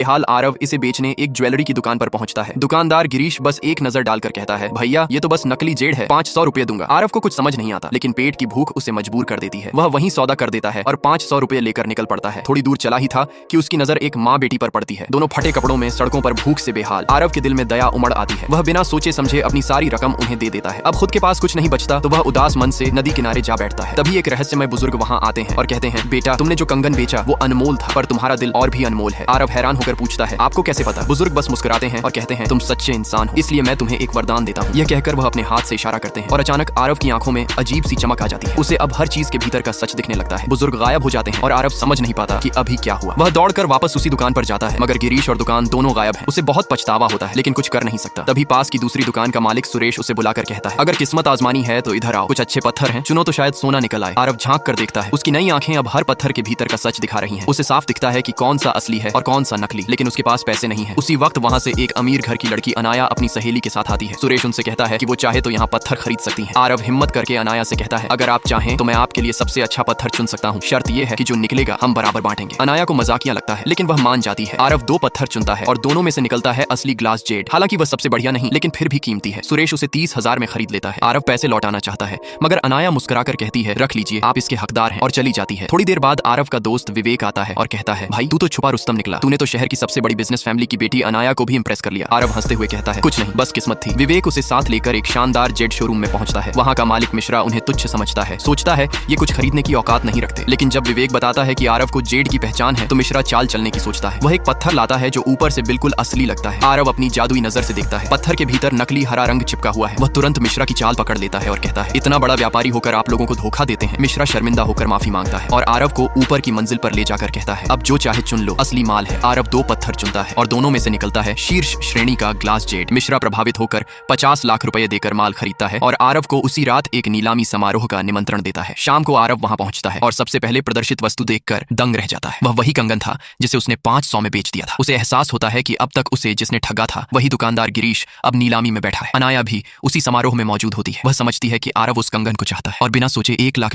हाल आरव इसे बेचने एक ज्वेलरी की दुकान पर पहुंचता है। दुकानदार गिरीश बस एक नजर डालकर कहता है, भैया ये तो बस नकली जेड है, 500 रुपए दूंगा। आरव को कुछ समझ नहीं आता, लेकिन पेट की भूख उसे मजबूर कर देती है। वह वहीं सौदा कर देता है और 500 रुपए लेकर निकल पड़ता है। थोड़ी दूर चला ही था कि उसकी नजर एक माँ बेटी पर पड़ती है। दोनों फटे कपड़ों में सड़कों पर भूख से बेहाल। आरव के दिल में दया उमड़ आती है। वह बिना सोचे समझे अपनी सारी रकम उन्हें दे देता है। अब खुद के पास कुछ नहीं बचता तो वह उदास मन से नदी किनारे जा बैठता है। तभी एक रहस्यमय बुजुर्ग वहाँ आते हैं और कहते हैं, बेटा तुमने जो कंगन बेचा वो अनमोल था, पर तुम्हारा दिल और भी अनमोल है। आरव हैरान होकर पूछता है, आपको कैसे पता? बुजुर्ग बस मुस्कुराते हैं और कहते हैं, तुम सच्चे इंसान हो, इसलिए मैं तुम्हें एक वरदान देता हूँ। यह कहकर वह अपने हाथ से इशारा करते हैं और अचानक आरव की आंखों में अजीब सी चमक आ जाती है। उसे अब हर चीज के भीतर का सच दिखने लगता है। बुजुर्ग गायब हो जाते हैं और आरव समझ नहीं पाता कि अभी क्या हुआ। वह दौड़कर वापस उसी दुकान पर जाता है, मगर गिरीश और दुकान दोनों गायब हैं। उसे बहुत पछतावा होता है, लेकिन कुछ कर नहीं सकता। तभी पास की दूसरी दुकान का मालिक सुरेश उसे बुलाकर कहता है, अगर किस्मत आजमानी है तो इधर आओ, कुछ अच्छे पत्थर हैं, चुनो तो शायद सोना निकल आए। आरव झांक कर देखता है, उसकी नई आंखें अब हर पत्थर के भीतर का सच दिखा रही हैं। उसे साफ दिखता है कि कौन सा असली है और कौन सा नकली, लेकिन उसके पास पैसे नहीं है। उसी वक्त वहाँ से एक अमीर घर की लड़की अनाया अपनी सहेली के साथ आती है। सुरेश उनसे कहता है कि वो चाहे तो यहाँ पत्थर खरीद सकती है। आरव हिम्मत करके अनाया से कहता है, अगर आप चाहें तो मैं आपके लिए सबसे अच्छा पत्थर चुन सकता हूँ, शर्त ये है कि जो निकलेगा हम बराबर बांटेंगे। अनाया को मजाकिया लगता है, लेकिन वह मान जाती है। आरव 2 पत्थर चुनता है और दोनों में से निकलता है असली ग्लास जेड। हालांकि वह सबसे बढ़िया नहीं, लेकिन फिर भी कीमती है। सुरेश उसे 30,000 में खरीद लेता है। आरव पैसे लौटाना चाहता है, मगर अनाया मुस्कुराकर कहती है, रख लीजिए, आप इसके हकदार हैं, और चली जाती है। थोड़ी देर बाद आरव का दोस्त विवेक आता है और कहता है, भाई तू तो छुपा रुस्तम निकला, तूने तो शहर की सबसे बड़ी बिजनेस फैमिली की बेटी अनाया को भी इंप्रेस कर लिया। आरव हंसते हुए कहता है, कुछ नहीं, बस किस्मत थी। विवेक उसे साथ लेकर एक शानदार जेड शोरूम में पहुंचता है। वहां का मालिक मिश्रा उन्हें तुच्छ समझता है, सोचता है ये कुछ खरीदने की औकात नहीं रखते। लेकिन जब विवेक बताता है कि आरव को जेड की पहचान है तो मिश्रा चाल चलने की सोचता है। वह एक पत्थर लाता है जो ऊपर से बिल्कुल असली लगता है। आरव अपनी जादुई नजर से देखता है, पत्थर के भीतर नकली हरा रंग चिपका हुआ है। वह तुरंत मिश्रा की चाल पकड़ लेता है और कहता है, इतना बड़ा व्यापारी होकर आप लोगों को धोखा देते हैं। मिश्रा शर्मिंदा होकर माफी मांगता है और आरव को ऊपर की मंजिल पर ले जाकर कहता है, अब जो चाहे चुन लो, असली माल है। आरव 2 पत्थर चुनता है और दोनों में से निकलता है शीर्ष श्रेणी का ग्लास जेड। मिश्रा प्रभावित होकर 50 लाख रुपए देकर माल खरीदता है और आरव को उसी रात एक नीलामी समारोह का निमंत्रण देता है। शाम को आरव वहां पहुंचता है और सबसे पहले प्रदर्शित वस्तु देखकर दंग रह जाता है। वह वही कंगन था जिसे उसने 500 में बेच दिया था। उसे एहसास होता है कि अब तक उसे जिसने ठगा था वही दुकानदार गिरीश अब नीलामी में बैठा है। अनाया भी उसी समारोह में मौजूद होती है। वह समझती है कि आरव उस कंगन को चाहता है और बिना सोचे 1,20,000